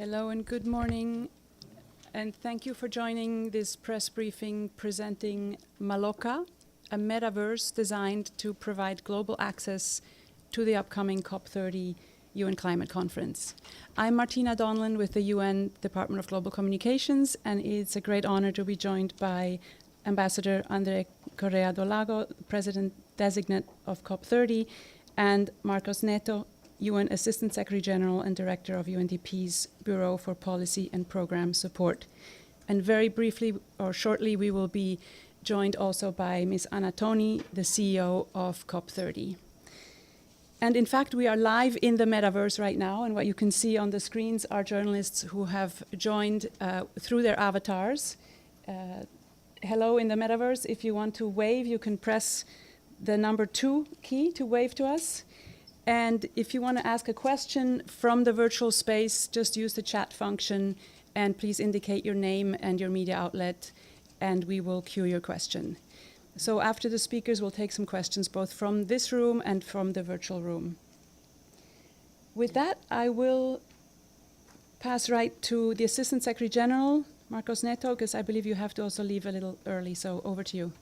Hello and good morning, and thank you for joining this press briefing presenting Maloca, a metaverse designed to provide global access to the upcoming COP30 UN Climate Conference. I'm Martina Donlan with the UN Department of Global Communications, and it's a great honor to be joined by Ambassador André Corrêa do Lago, President Designate of COP30, and Marcos Neto, UN Assistant Secretary General and Director of UNDP's Bureau for Policy and Program Support. And very briefly or shortly, we will be joined also by Ms. Toni, the CEO of COP30. And in fact, we are live in the metaverse right now, and what you can see on the screens are journalists who have joined through their avatars. Hello in the metaverse. If you want to wave, you can press the number 2 key to wave to us. And if you want to ask a question from the virtual space, just use the chat function and please indicate your name and your media outlet, and we will queue your question. So after the speakers, we'll take some questions both from this room and from the virtual room. With that, I will pass right to the Assistant Secretary General, Marcos Neto, because I believe you have to also leave a little early, so over to you.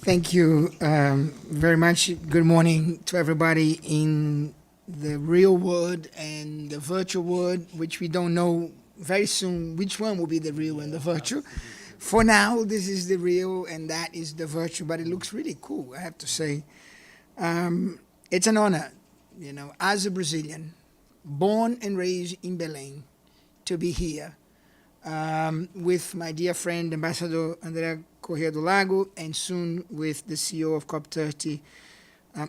Thank you very much. Good morning to everybody in the real world and the virtual world, which we don't know very soon which one will be the real and the virtual. For now, this is the real and that is the virtual, but it looks really cool, I have to say. It's an honor, you know, as a Brazilian, born and raised in Belém, to be here with my dear friend, Ambassador André Corrêa do Lago, and soon with the CEO of COP30,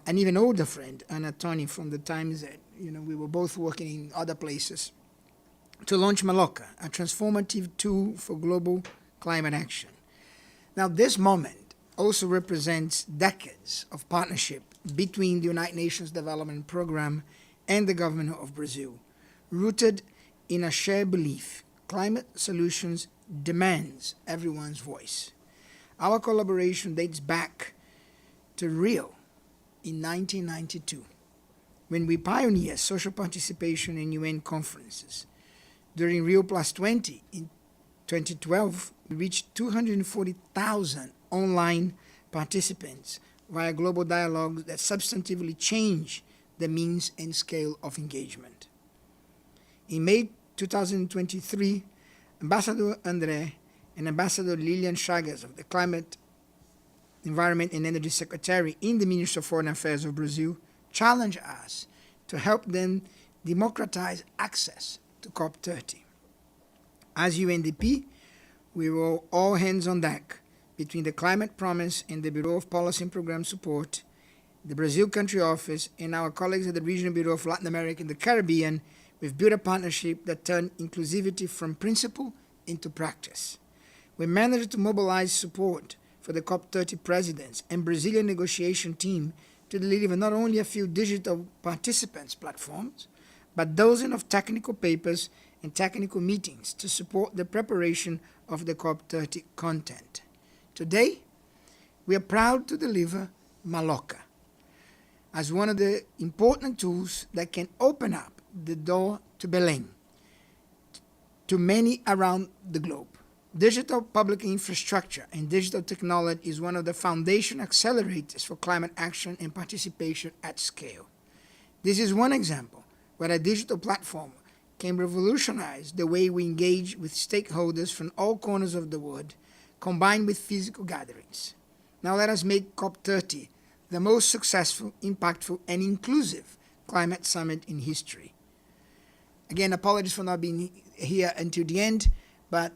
an even older friend, Toni, from the times that, you know, we were both working in other places, to launch Maloca, a transformative tool for global climate action. Now, this moment also represents decades of partnership between the United Nations Development Programme and the government of Brazil, rooted in a shared belief: climate solutions demands everyone's voice. Our collaboration dates back to Rio in 1992, when we pioneered social participation in UN conferences. During Rio Plus 20 in 2012, we reached 240,000 online participants via global dialogues that substantively change the means and scale of engagement. In May 2023, Ambassador André and Ambassador Lilian Chagas of the Climate, Environment and Energy Secretary in the Ministry of Foreign Affairs of Brazil challenged us to help them democratize access to COP30. As UNDP, we were all hands on deck between the Climate Promise and the Bureau of Policy and Program Support, the Brazil Country Office, and our colleagues at the Regional Bureau of Latin America and the Caribbean. We've built a partnership that turned inclusivity from principle into practice. We managed to mobilize support for the COP30 presidents and Brazilian negotiation team to deliver not only a few digital participants platforms, but dozens of technical papers and technical meetings to support the preparation of the COP30 content. Today, we are proud to deliver Maloca as one of the important tools that can open up the door to Belém, to many around the globe. Digital public infrastructure and digital technology is one of the foundation accelerators for climate action and participation at scale. This is one example where a digital platform can revolutionize the way we engage with stakeholders from all corners of the world, combined with physical gatherings. Now let us make COP30 the most successful, impactful, and inclusive climate summit in history. Again, apologies for not being here until the end, but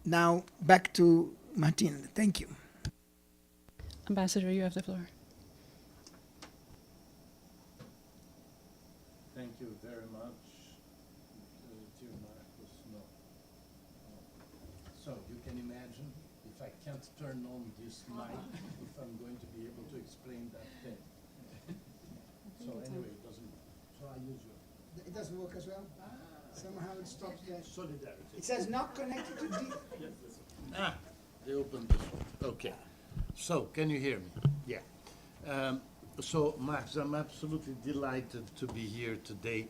now back to Martina. Thank you. Ambassador, you have the floor. Thank you very much, dear Marcos. No. So you can imagine if I can't turn on this mic, if I'm going to be able to explain that thing. So anyway, it doesn't. So I use your. It doesn't work as well? Somehow it stops there. Solidarity. It says not connected to D. They opened this one. Okay. So, can you hear me? Yeah. So, Max, I'm absolutely delighted to be here today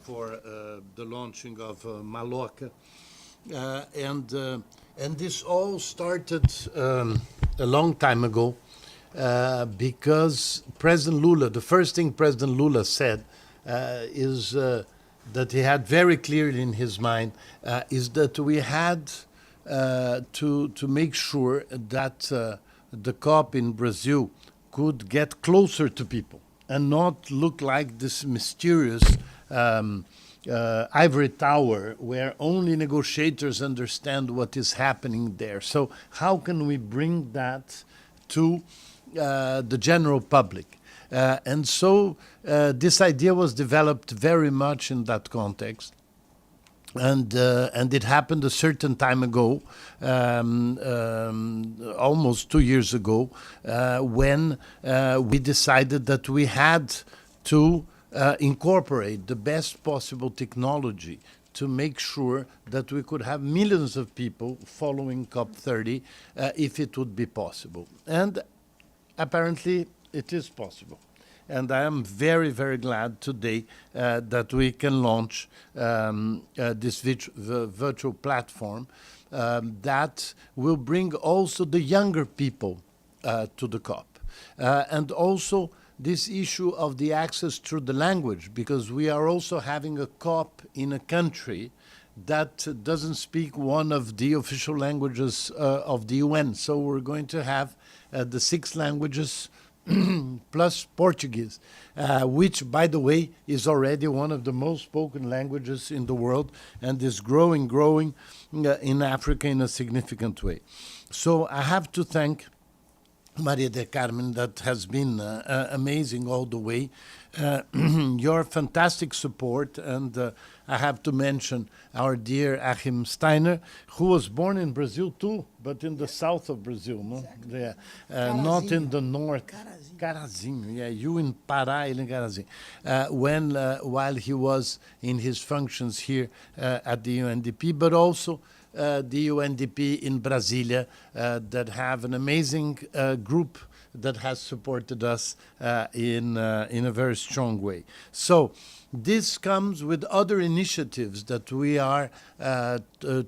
for the launching of Maloca. And this all started a long time ago because President Lula, the first thing President Lula said is that he had very clearly in his mind is that we had to make sure that the COP in Brazil could get closer to people and not look like this mysterious ivory tower where only negotiators understand what is happening there. So how can we bring that to the general public? And so this idea was developed very much in that context. And it happened a certain time ago, almost 2 years ago, when we decided that we had to incorporate the best possible technology to make sure that we could have millions of people following COP30 if it would be possible. And apparently it is possible. And I am very, very glad today that we can launch this virtual platform that will bring also the younger people to the COP. And also this issue of the access through the language, because we are also having a COP in a country that doesn't speak one of the official languages of the UN. So we're going to have the 6 languages plus Portuguese, which, by the way, is already one of the most spoken languages in the world and is growing in Africa in a significant way. So I have to thank Maria del Carmen, that has been amazing all the way. Your fantastic support, and I have to mention our dear Achim Steiner, who was born in Brazil too, but in the south of Brazil, no? Exactly. Yeah. Not in the north. Carazinho, yeah, you in Pará, ele em Carazinho. While he was in his functions here at the UNDP, but also the UNDP in Brasilia that have an amazing group that has supported us in a very strong way. So this comes with other initiatives that we are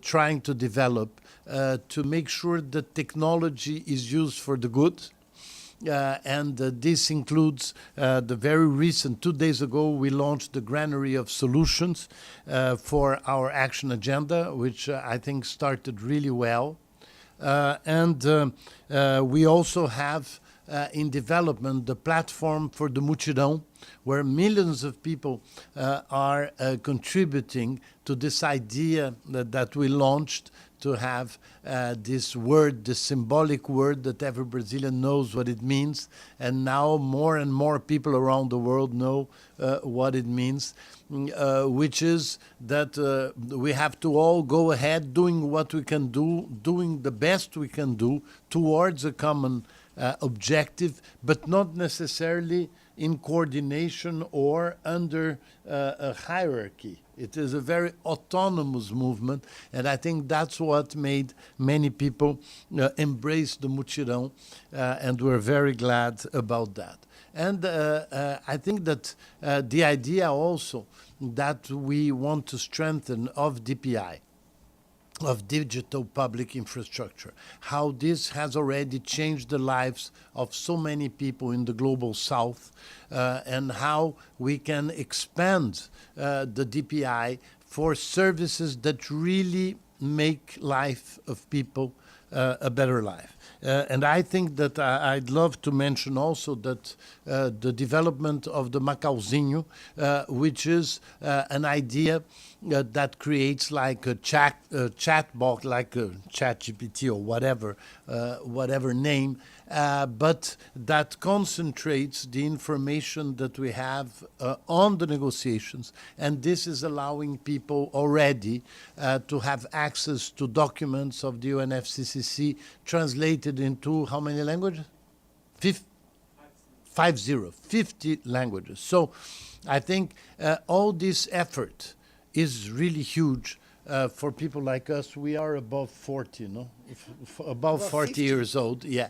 trying to develop to make sure that technology is used for the good. And this includes the very recent, 2 days ago, we launched the Granary of Solutions for our action agenda, which I think started really well. And we also have in development the platform for the Mutirão, where millions of people are contributing to this idea that we launched to have this word, this symbolic word that every Brazilian knows what it means. And now more and more people around the world know what it means, which is that we have to all go ahead doing what we can do, doing the best we can do towards a common objective, but not necessarily in coordination or under a hierarchy. It is a very autonomous movement, and I think that's what made many people embrace the Mutirão, and we're very glad about that. And I think that the idea also that we want to strengthen of DPI, of digital public infrastructure, how this has already changed the lives of so many people in the global south, and how we can expand the DPI for services that really make life of people a better life. And I think that I'd love to mention also that the development of the Macauzinho, which is an idea that creates like a chat box, like a ChatGPT or whatever name, but that concentrates the information that we have on the negotiations. And this is allowing people already to have access to documents of the UNFCCC translated into how many languages? 50 languages. So I think all this effort is really huge for people like us. We are above 40, no? Above 40 50. years old, yeah.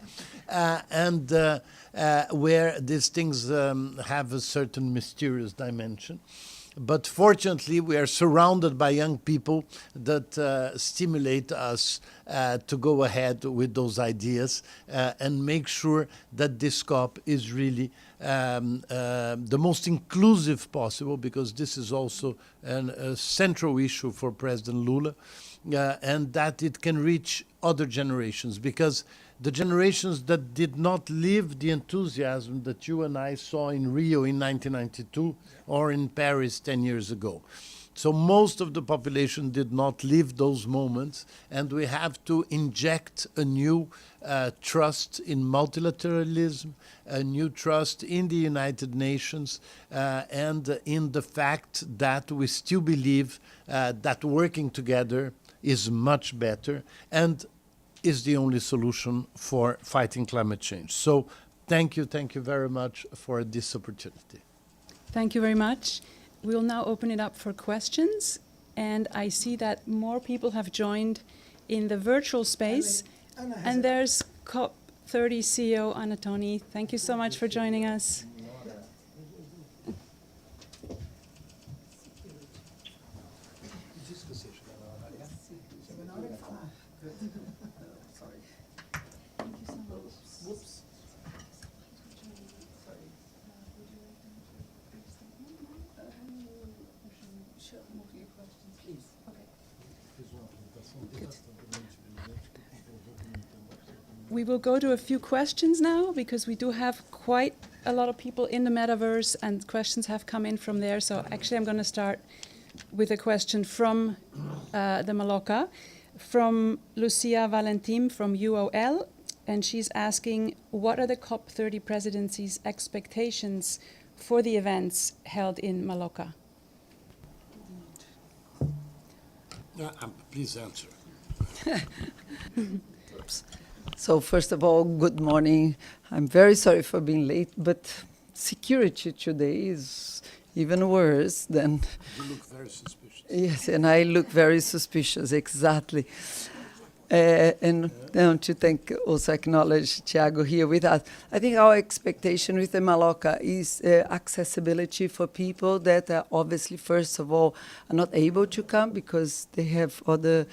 And where these things have a certain mysterious dimension. But fortunately, we are surrounded by young people that stimulate us to go ahead with those ideas and make sure that this COP is really the most inclusive possible, because this is also a central issue for President Lula, and that it can reach other generations, because the generations that did not live the enthusiasm that you and I saw in Rio in 1992 or in Paris 10 years ago. So most of the population did not live those moments, and we have to inject a new trust in multilateralism, a new trust in the United Nations, and in the fact that we still believe that working together is much better and is the only solution for fighting climate change. So thank you very much for this opportunity. Thank you very much. We'll now open it up for questions, and I see that more people have joined in the virtual space. And there's COP30 CEO Anna Toni. Thank you so much for joining us. We will go to a few questions now, because we do have quite a lot of people in the metaverse, and questions have come in from there. So actually I'm going to start with a question from the Maloca, from Lucia Valentim from UOL, and she's asking, what are the COP30 presidency's expectations for the events held in Maloca? Please answer. So first of all, good morning. I'm very sorry for being late, but security today is even worse than... You look very suspicious. Yes, and I look very suspicious, exactly. And to also acknowledge Thiago here with us. I think our expectation with the Maloca is accessibility for people that are obviously, first of all, are not able to come because they have are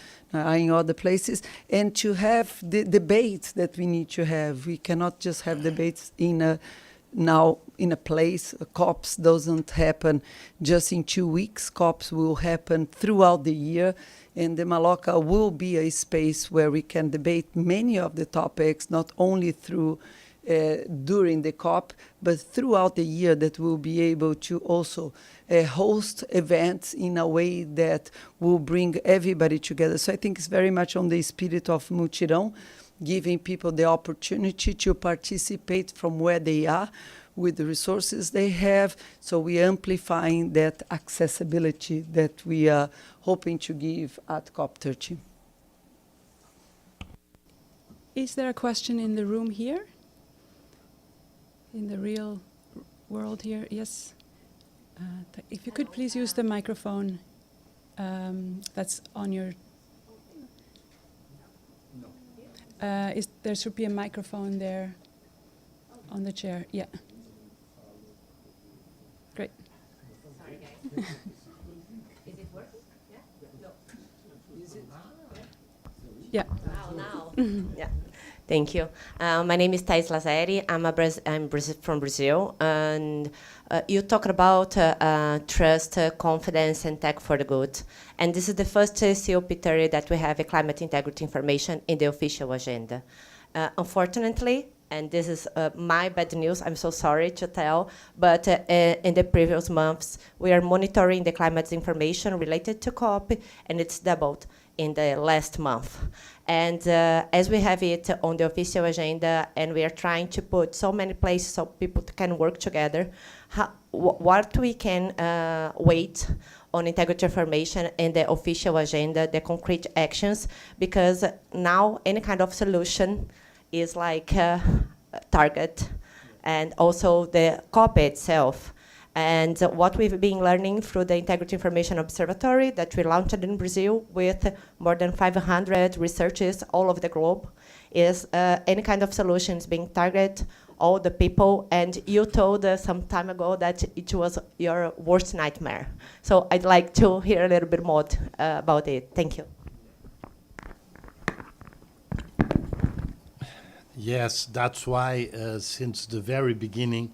in other places, and to have the debates that we need to have. We cannot just have debates now in a place. COPs doesn't happen just in 2 weeks. COPs will happen throughout the year, and the Maloca will be a space where we can debate many of the topics, not only during the COP, but throughout the year, that we'll be able to also host events in a way that will bring everybody together. So I think it's very much on the spirit of Mutirão, giving people the opportunity to participate from where they are with the resources they have. So we're amplifying that accessibility that we are hoping to give at COP30. Is there a question in the room here? In the real world here? Yes. If you could please use the microphone that's on your... there should be a microphone there on the chair. Yeah. Great. Sorry, guys. Is it working? Yeah? No. Is it? Yeah. Now. Yeah. Thank you. My name is Thais Lazeri. I'm from Brazil, and you talked about trust, confidence, and tech for the good. And this is the first COP30 that we have a climate integrity information in the official agenda. Unfortunately, and this is my bad news, I'm so sorry to tell, but in the previous months, we are monitoring the climate information related to COP, and it's doubled in the last month. And as we have it on the official agenda, and we are trying to put so many places so people can work together, what we can wait on integrity information in the official agenda, the concrete actions, because now any kind of solution is like a target, and also the COP itself. And what we've been learning through the Integrity Information Observatory that we launched in Brazil with more than 500 researchers all over the globe is any kind of solutions being targeted all the people, and you told us some time ago that it was your worst nightmare. So I'd like to hear a little bit more about it. Thank you. Yes, that's why since the very beginning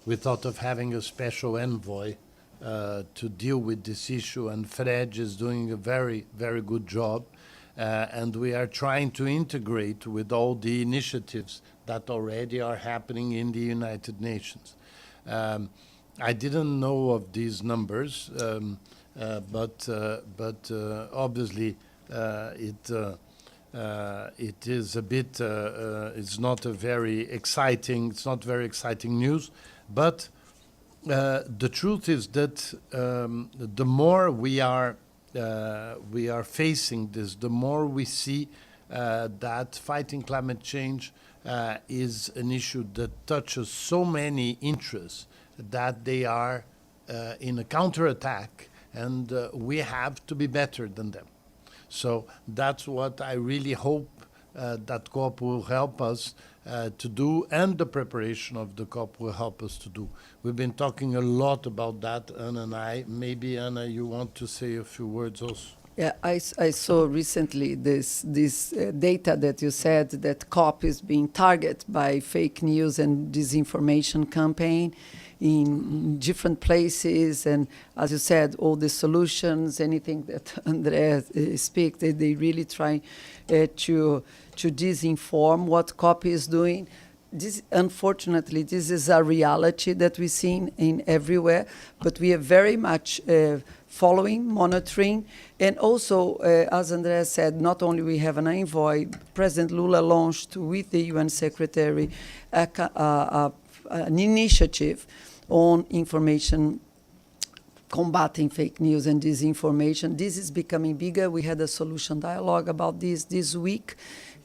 we thought of having a special envoy to deal with this issue, and Fred is doing a very, very good job. And we are trying to integrate with all the initiatives that already are happening in the United Nations. I didn't know of these numbers, but obviously it is a bit. It's not very exciting news, but the truth is that the more we are facing this, the more we see that fighting climate change is an issue that touches so many interests that they are in a counterattack, and we have to be better than them. So that's what I really hope that COP will help us to do, and the preparation of the COP will help us to do. We've been talking a lot about that, Anna and I. Maybe, Anna, you want to say a few words also? Yeah, I saw recently this data that you said that COP is being targeted by fake news and disinformation campaign in different places, and as you said, all the solutions, anything that André speaks, they really try to disinform what COP is doing. Unfortunately, this is a reality that we've seen in everywhere, but we are very much following, monitoring, and also, as André said, not only we have an envoy, President Lula launched with the UN Secretary an initiative on information, combating fake news and disinformation. This is becoming bigger. We had a solution dialogue about this week.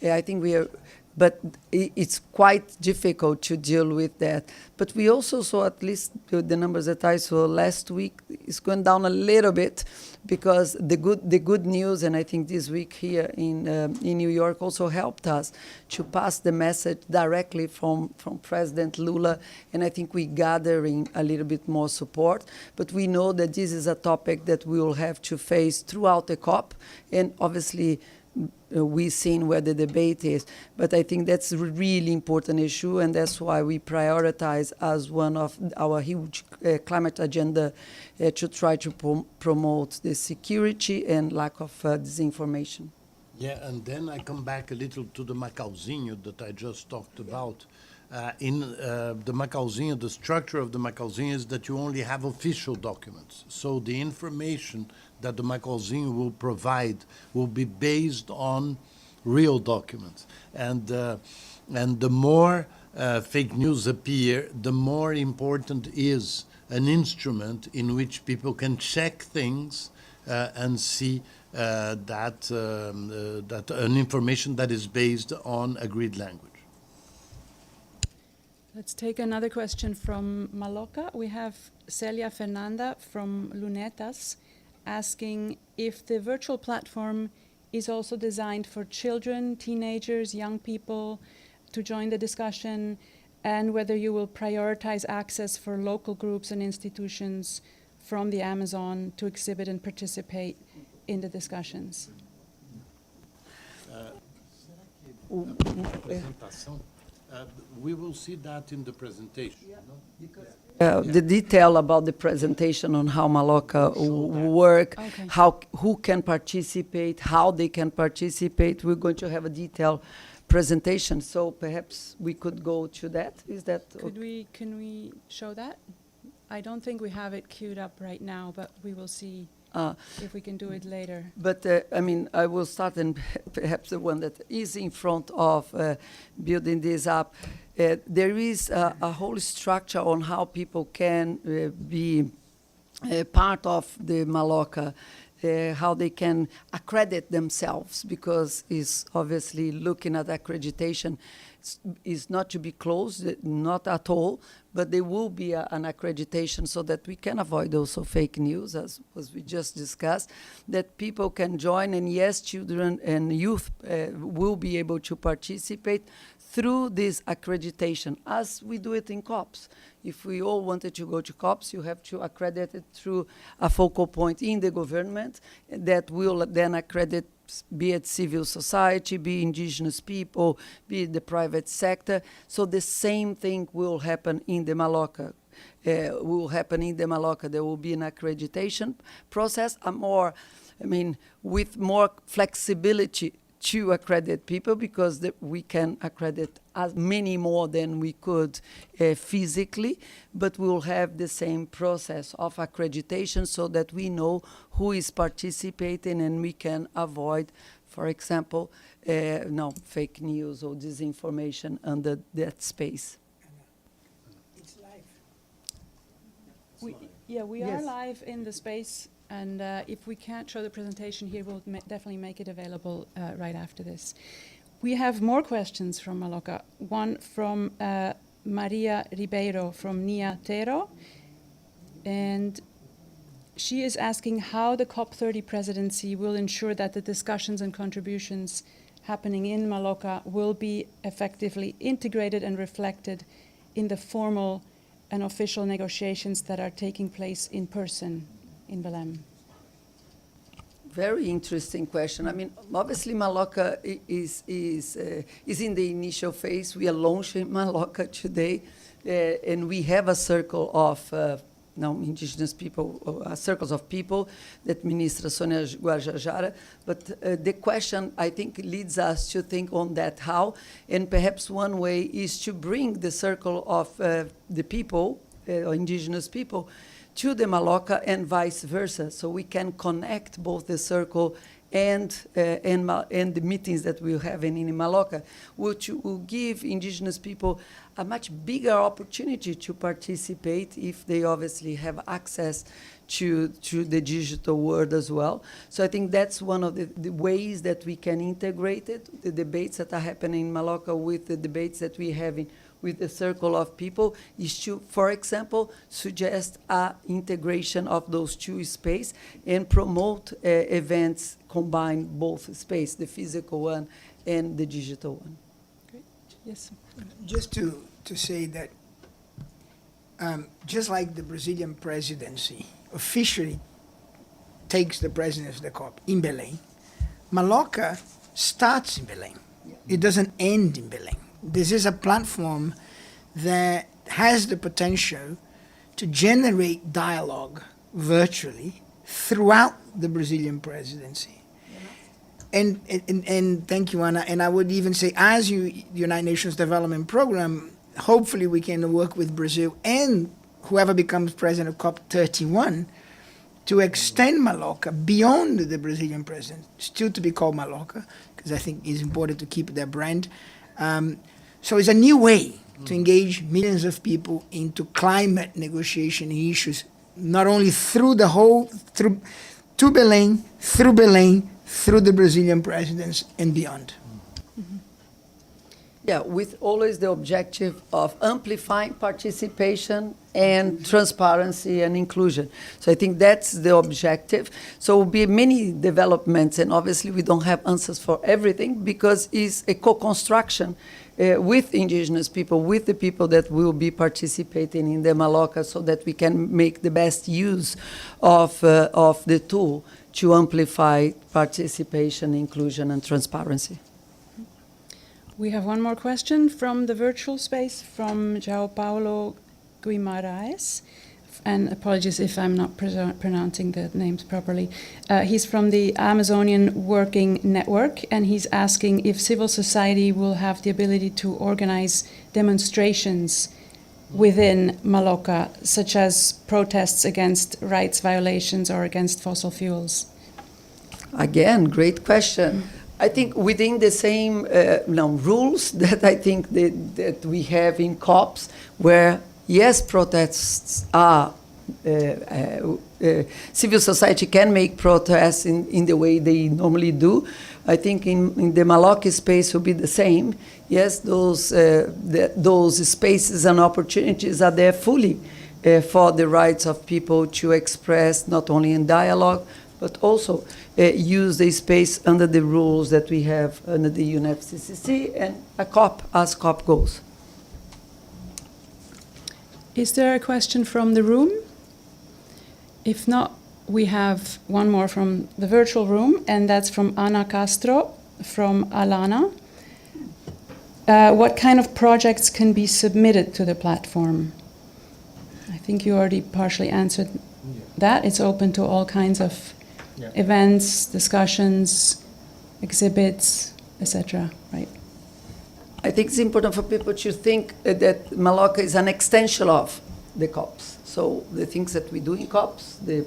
I think we are, but it's quite difficult to deal with that. But we also saw, at least the numbers that I saw last week, is going down a little bit, because the good news, and I think this week here in New York also helped us to pass the message directly from President Lula, and I think we're gathering a little bit more support. But we know that this is a topic that we will have to face throughout the COP, and obviously we've seen where the debate is, but I think that's a really important issue, and that's why we prioritize as one of our huge climate agenda to try to promote the security and lack of disinformation. Yeah, and then I come back a little to the Macauzinho that I just talked about. In the Macauzinho, the structure of the Macauzinho is that you only have official documents. So the information that the Macauzinho will provide will be based on real documents. And the more fake news appear, the more important is an instrument in which people can check things and see that an information that is based on agreed language. Let's take another question from Maloca. We have Celia Fernanda from Lunetas asking if the virtual platform is also designed for children, teenagers, young people to join the discussion, and whether you will prioritize access for local groups and institutions from the Amazon to exhibit and participate in the discussions. We will see that in the presentation. The detail about the presentation on how Maloca work, Okay. Who can participate, how they can participate. We're going to have a detailed presentation, so perhaps we could go to that. Is that Can we show that? I don't think we have it queued up right now, but we will see if we can do it later. But I mean, I will start, and perhaps the one that is in front of building this up. There is a whole structure on how people can be part of the Maloca, how they can accredit themselves, because it's obviously looking at accreditation. is not to be closed, not at all, but there will be an accreditation so that we can avoid also fake news, as we just discussed, that people can join, and yes, children and youth will be able to participate through this accreditation, as we do it in COPs. If we all wanted to go to COPs, you have to accredit it through a focal point in the government that will then accredit, be it civil society, be indigenous people, be it the private sector. So the same thing will happen in the Maloca. There will be an accreditation process, with more flexibility to accredit people, because we can accredit as many more than we could physically, but we'll have the same process of accreditation so that we know who is participating, and we can avoid, for example, fake news or disinformation under that space. It's live. We Yes. are live in the space, and if we can't show the presentation here, we'll definitely make it available right after this. We have more questions from Maloka. One from Maria Ribeiro from Nia Tero, and she is asking how the COP30 presidency will ensure that the discussions and contributions happening in Maloka will be effectively integrated and reflected in the formal and official negotiations that are taking place in person in Belém. Very interesting question. Obviously, Maloka is in the initial phase. We are launching Maloka today, and we have a circle of indigenous people, circles of people that Ministra Sônia Guajajara. But the question, I think, leads us to think on that how, and perhaps one way is to bring the circle of the people, or indigenous people, to the Maloka and vice versa, so we can connect both the circle and the meetings that we'll have in Maloka, which will give indigenous people a much bigger opportunity to participate if they obviously have access to the digital world as well. So I think that's one of the ways that we can integrate it, the debates that are happening in Maloka with the debates that we have with the circle of people, is to, for example, suggest a integration of those two spaces and promote events combine both space, the physical one and the digital one. Great. Yes. Just to say that, just like the Brazilian presidency officially takes the presidency of the COP in Belém, Maloca starts in Belém. It doesn't end in Belém. This is a platform that has the potential to generate dialogue virtually throughout the Brazilian presidency. And thank you, Anna. And I would even say, as the United Nations Development Program, hopefully we can work with Brazil and whoever becomes president of COP31 to extend Maloca beyond the Brazilian president, still to be called Maloca, because I think it's important to keep their brand. So it's a new way to engage millions of people into climate negotiation issues, not only through to Belém, through the Brazilian presidents and beyond. Yeah, with always the objective of amplifying participation and transparency and inclusion. So I think that's the objective. So will be many developments, and obviously we don't have answers for everything because it's a co-construction with indigenous people, with the people that will be participating in the Maloca, so that we can make the best use of the tool to amplify participation, inclusion, and transparency. We have one more question from the virtual space from João Paulo Guimarães. And apologies if I'm not pronouncing the names properly. He's from the Amazonian Working Network, and he's asking if civil society will have the ability to organize demonstrations within Maloca, such as protests against rights violations or against fossil fuels. Again, great question. I think within the same rules that I think that we have in COPs, where yes, protests are, civil society can make protests in the way they normally do. I think in the Maloca space will be the same. Yes, those spaces and opportunities are there fully for the rights of people to express, not only in dialogue, but also use the space under the rules that we have under the UNFCCC and a COP, as COP goes. Is there a question from the room? If not, we have one more from the virtual room, and that's from Ana Castro from Alana. What kind of projects can be submitted to the platform? I think you already partially answered that. It's open to all kinds of events, discussions, exhibits, etc. Right? I think it's important for people to think that Maloca is an extension of the COPs. So the things that we do in COPs, the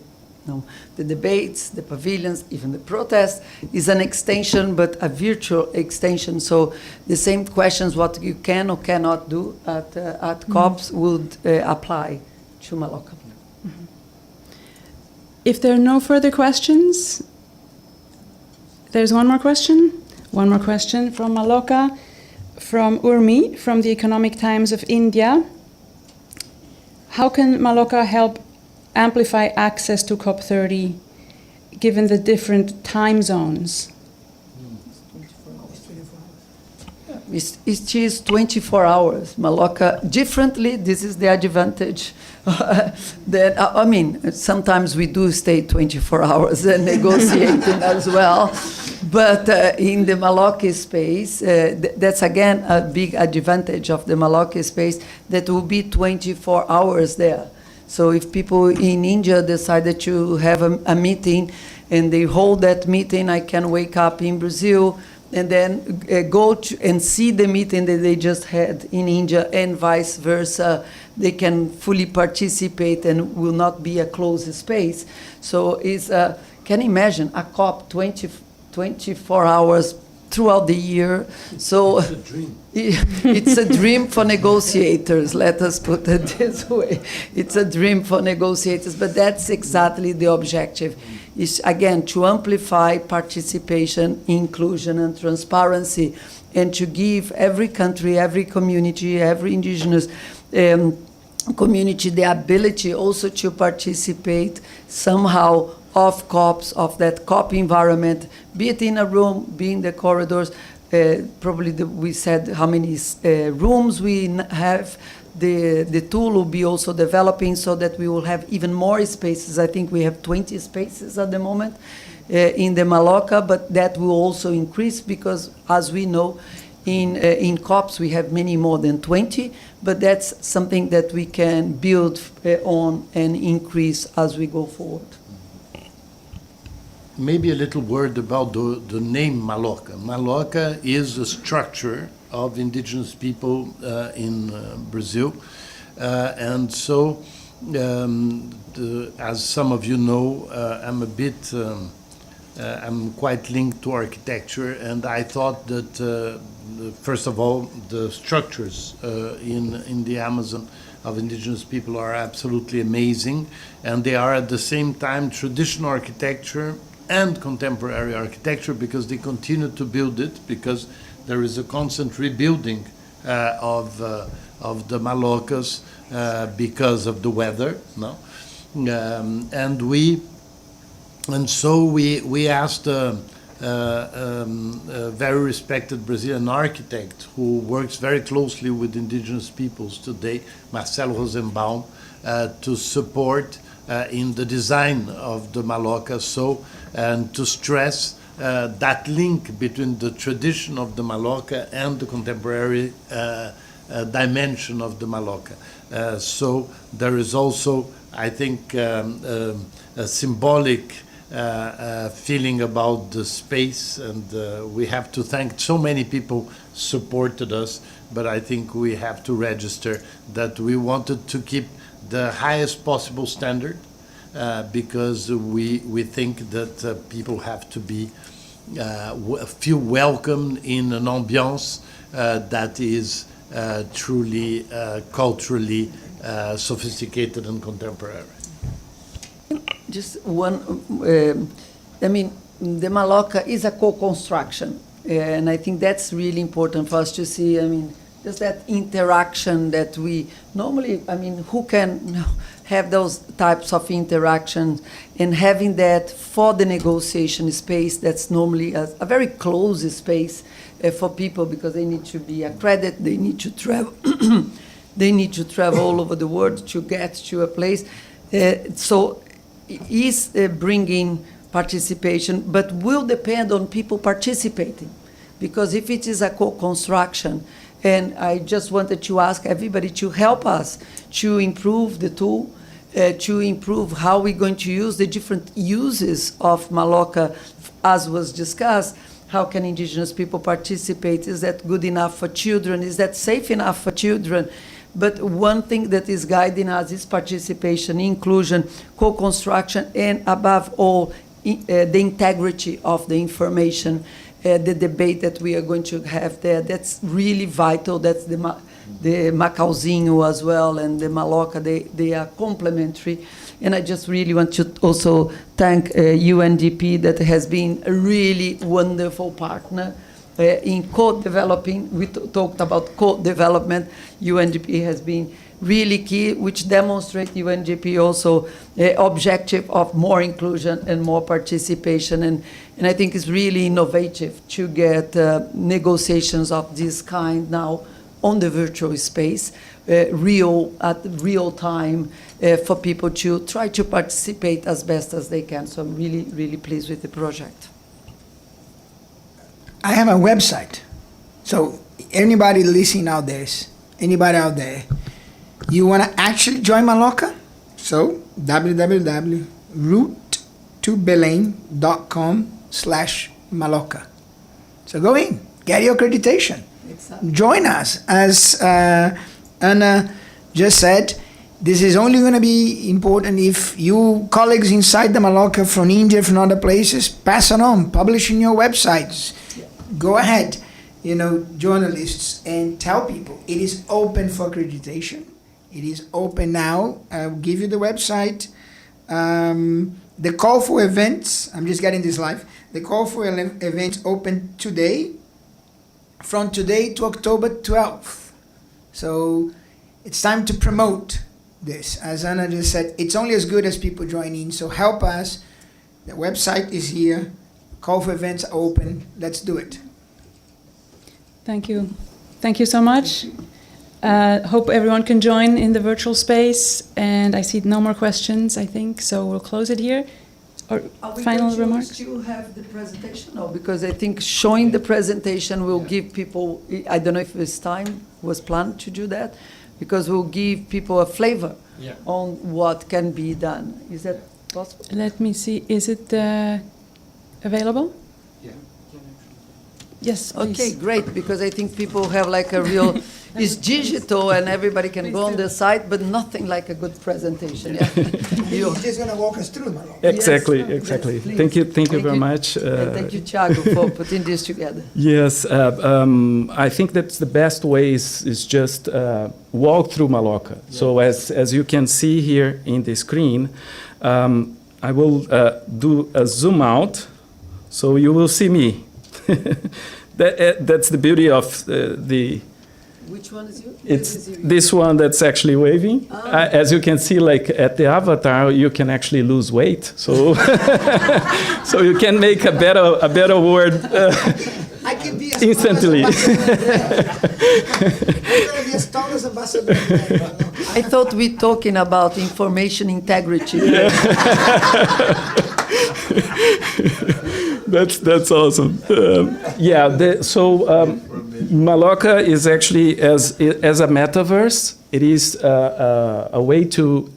debates, the pavilions, even the protests, is an extension, but a virtual extension. So the same questions, what you can or cannot do at COPs, would apply to Maloca. Mm-hmm. If there are no further questions, there's one more question. One more question from Maloka, from Urmi, from the Economic Times of India. How can Maloka help amplify access to COP30 given the different time zones? It is 24 hours. Maloca, differently, this is the advantage. That, I mean, sometimes we do stay 24 hours and negotiating as well. But in the Maloca space, that's again a big advantage of the Maloca space, that will be 24 hours there. So if people in India decided to have a meeting and they hold that meeting, I can wake up in Brazil and then go to and see the meeting that they just had in India, and vice versa. They can fully participate and will not be a closed space. So can you imagine a COP 24 hours throughout the year? So it's a dream. It's a dream for negotiators, let us put it this way. It's a dream for negotiators, but that's exactly the objective. Is again to amplify participation, inclusion, and transparency, and to give every country, every community, every indigenous community the ability also to participate somehow of COPs, of that COP environment, be it in a room, be in the corridors. Probably we said how many rooms we have. The tool will be also developing so that we will have even more spaces. I think we have 20 spaces at the moment in the Maloca, but that will also increase because, as we know, in COPs we have many more than 20, but that's something that we can build on and increase as we go forward. Maybe a little word about the name Maloca. Maloca is a structure of indigenous people in Brazil. And so, as some of you know, I'm quite linked to architecture, and I thought that, first of all, the structures in the Amazon of indigenous people are absolutely amazing, and they are at the same time traditional architecture and contemporary architecture, because they continue to build it, because there is a constant rebuilding of the Malocas because of the weather, no? And so we asked a very respected Brazilian architect who works very closely with indigenous peoples today, Marcelo Rosenbaum, to support in the design of the Maloca, and to stress that link between the tradition of the Maloca and the contemporary dimension of the Maloca. So there is also, I think, a symbolic feeling about the space, and we have to thank so many people supported us, but I think we have to register that we wanted to keep the highest possible standard, because we think that people have to be feel welcome in an ambiance that is truly culturally sophisticated and contemporary. Just one I mean, the Maloca is a co-construction, and I think that's really important for us to see. I mean, just that interaction that we normally, I mean, who can have those types of interactions, and having that for the negotiation space that's normally a very close space for people, because they need to be accredited, they need to travel, they need to travel all over the world to get to a place. So is bringing participation, but will depend on people participating. Because if it is a co-construction, and I just wanted to ask everybody to help us to improve the tool, to improve how we're going to use the different uses of Maloca, as was discussed. How can indigenous people participate? Is that good enough for children? Is that safe enough for children? But one thing that is guiding us is participation, inclusion, co-construction, and above all, the integrity of the information, the debate that we are going to have there. That's really vital. That's the Macauzinho as well and the Maloca, they are complementary. And I just really want to also thank UNDP that has been a really wonderful partner in co-developing. We talked about co-development. UNDP has been really key, which demonstrates UNDP also objective of more inclusion and more participation. And I think it's really innovative to get negotiations of this kind now on the virtual space, at real time, for people to try to participate as best as they can. So I'm really, really pleased with the project. I have a website. So anybody listening out there, anybody out there, you want to actually join Maloca? So www.route2belém.com/Maloca. So go in, get your accreditation. Exactly. Join us. As Anna just said, this is only going to be important if you colleagues inside the Maloca from India, from other places, pass it on, publish in your websites. Yeah. Go ahead, journalists, and tell people it is open for accreditation. It is open now. I'll give you the website. The call for events, I'm just getting this live. The call for events open today, from today to October 12th. So it's time to promote this. As Anna just said, it's only as good as people join in. So help us. The website is here. Call for events are open. Let's do it. Thank you. Thank you so much. Hope everyone can join in the virtual space. And I see no more questions, I think. So we'll close it here. Or final remarks? Are we going to have the presentation? No, because I think showing the presentation will give people, I don't know if this time was planned to do that, because we'll give people a flavor on what can be done. Is that possible? Let me see. Is it available? Yeah. Yes, please. Okay, great, because I think people have like a real, it's digital and everybody can go on the site, but nothing like a good presentation. Yeah. You're just going to walk us through, Maloka. Exactly, Yes, exactly. yes, Thank you very much. Thank you, Thiago, for putting this together. Yes, I think that's the best way is just walk through Maloca. Yeah. So as you can see here in the screen, I will do a zoom out, so you will see me. That's the beauty of the. Which one is you? It's this one that's actually waving. As you can see, like at the avatar, you can actually lose weight. So, so you can make a better word I can be instantly. I'm going to be as tall as Ambassador. I thought we're talking about information integrity. Yeah. That's awesome. Maloca is actually as a metaverse. It is a way to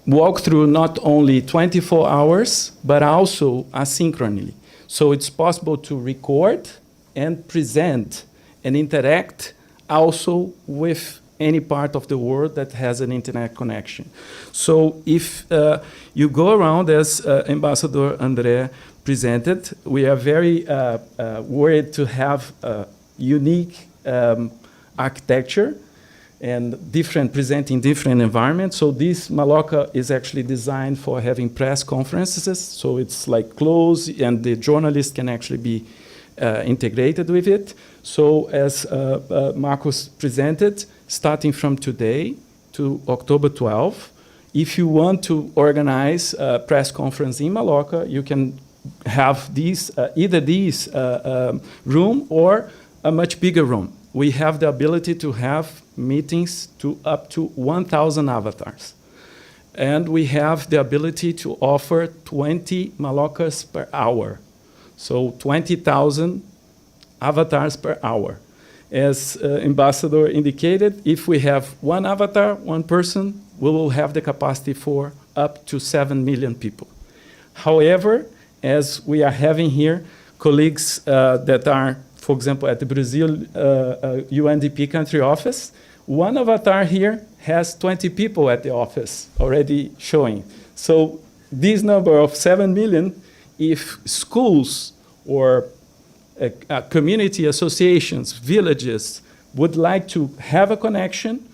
walk through not only 24 hours but also asynchronously. So it's possible to record and present and interact also with any part of the world that has an internet connection. So if you go around, as Ambassador André presented, we are very worried to have a unique architecture and presenting different environments. So this Maloca is actually designed for having press conferences. So it's like closed, and the journalist can actually be integrated with it. So as Marcos presented, starting from today to October 12, if you want to organize a press conference in Maloca, you can have either this room or a much bigger room. We have the ability to have meetings to up to 1,000 avatars. And we have the ability to offer 20 Malocas per hour. So 20,000 avatars per hour. As Ambassador indicated, if we have one avatar, one person, we will have the capacity for up to 7 million people. However, as we are having here, colleagues that are, for example, at the Brazil UNDP country office, one avatar here has 20 people at the office already showing. So this number of 7 million, if schools or community associations, villages would like to have a connection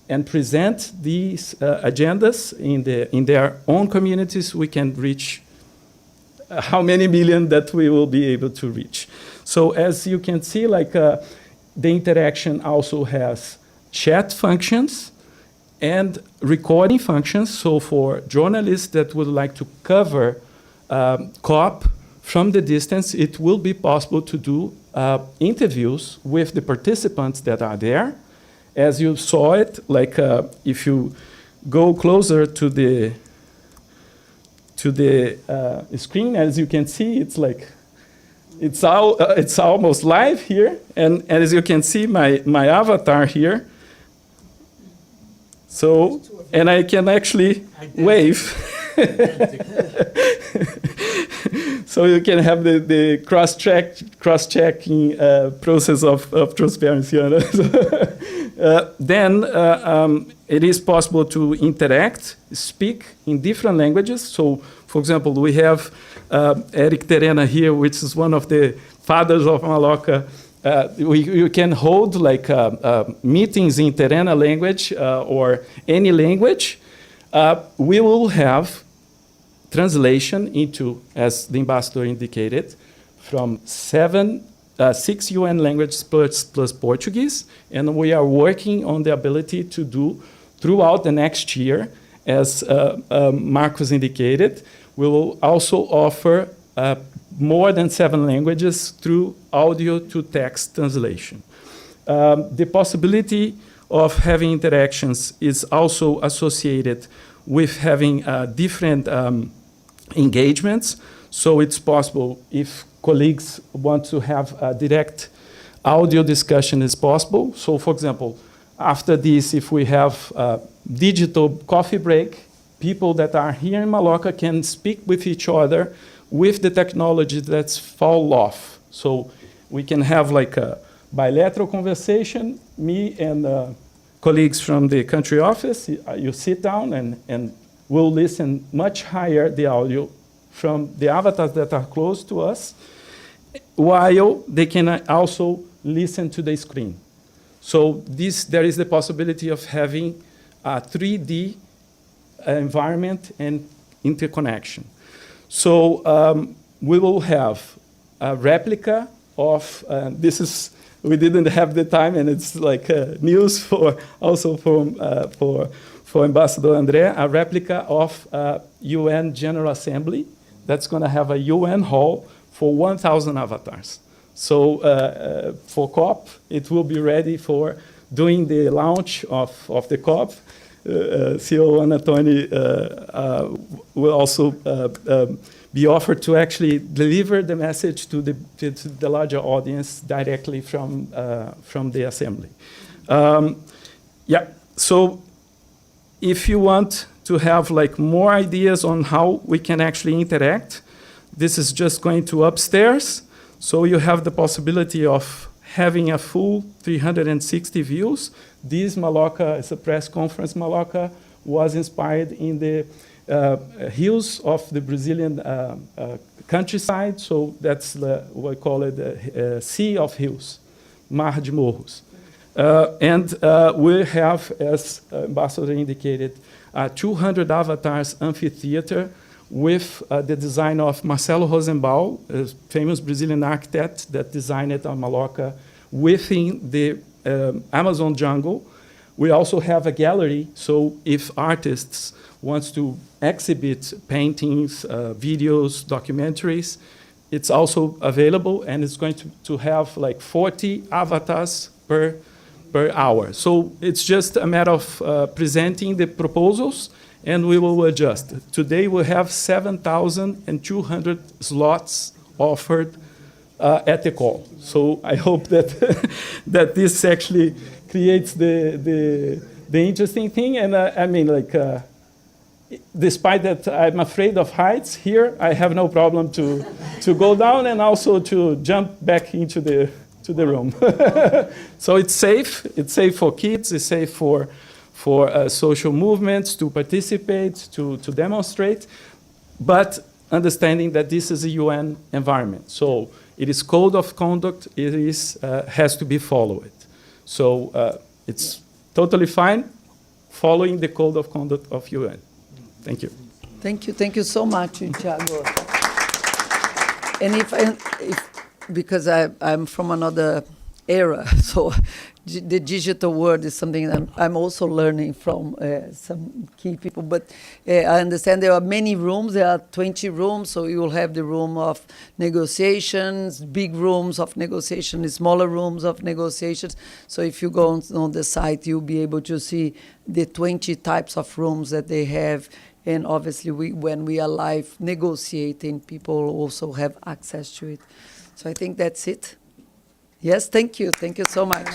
and present these agendas in their own communities, we can reach how many million that we will be able to reach. So as you can see, like the interaction also has chat functions and recording functions. So for journalists that would like to cover COP from the distance, it will be possible to do interviews with the participants that are there. As you saw it, like if you go closer to the screen, as you can see, it's like it's almost live here, and as you can see, my avatar here. So, and I can actually wave. So you can have the cross-checking process of transparency. Then it is possible to interact, speak in different languages. So, for example, we have Eric Terena here, which is one of the fathers of Maloca. You can hold like meetings in Terena language or any language. We will have translation into, as the ambassador indicated, from 6 UN languages plus Portuguese, and we are working on the ability to do throughout the next year, as Marcos indicated, we will also offer more than 7 languages through audio to text translation. The possibility of having interactions is also associated with having different engagements. So it's possible if colleagues want to have a direct audio discussion, is possible. So for example, after this, if we have a digital coffee break, people that are here in Maloca can speak with each other with the technology that's fall off. So we can have like a bilateral conversation, me and colleagues from the country office, you sit down and we'll listen much higher the audio from the avatars that are close to us, while they can also listen to the screen. So there is the possibility of having a 3D environment and interconnection. So we will have a replica of, we didn't have the time, and it's like news for Ambassador André, a replica of UN General Assembly that's going to have a UN hall for 1,000 avatars. So for COP, it will be ready for doing the launch of the COP. CEO Toni will also be offered to actually deliver the message to the larger audience directly from the assembly. So if you want to have like more ideas on how we can actually interact, this is just going to upstairs. So you have the possibility of having a full 360 views. This Maloca is a press conference. Maloca was inspired in the hills of the Brazilian countryside. So that's what we call it, Sea of Hills, Mar de Morros. We have, as Ambassador indicated, 200 avatars amphitheater with the design of Marcelo Rosenbaum, a famous Brazilian architect that designed it on Maloca within the Amazon jungle. We also have a gallery, so if artists want to exhibit paintings, videos, documentaries, it's also available, and it's going to have like 40 avatars per hour. So it's just a matter of presenting the proposals, and we will adjust. Today we have 7,200 slots offered at the call. So I hope that that this actually creates the interesting thing. And I mean, like, despite that I'm afraid of heights, here I have no problem to go down and also to jump back into the room. So it's safe. It's safe for kids. It's safe for social movements to participate, to demonstrate, but understanding that this is a UN environment. So it is code of conduct. It is has to be followed. So it's totally fine following the code of conduct of UN. Thank you. Thank you so much, Thiago. And if because I'm from another era, so the digital world is something that I'm also learning from some key people. But I understand there are many rooms. There are 20 rooms, so you will have the room of negotiations, big rooms of negotiation, smaller rooms of negotiations. So if you go on the site, you'll be able to see the 20 types of rooms that they have. And obviously, when we are live negotiating, people also have access to it. So I think that's it. Yes, thank you. Thank you so much.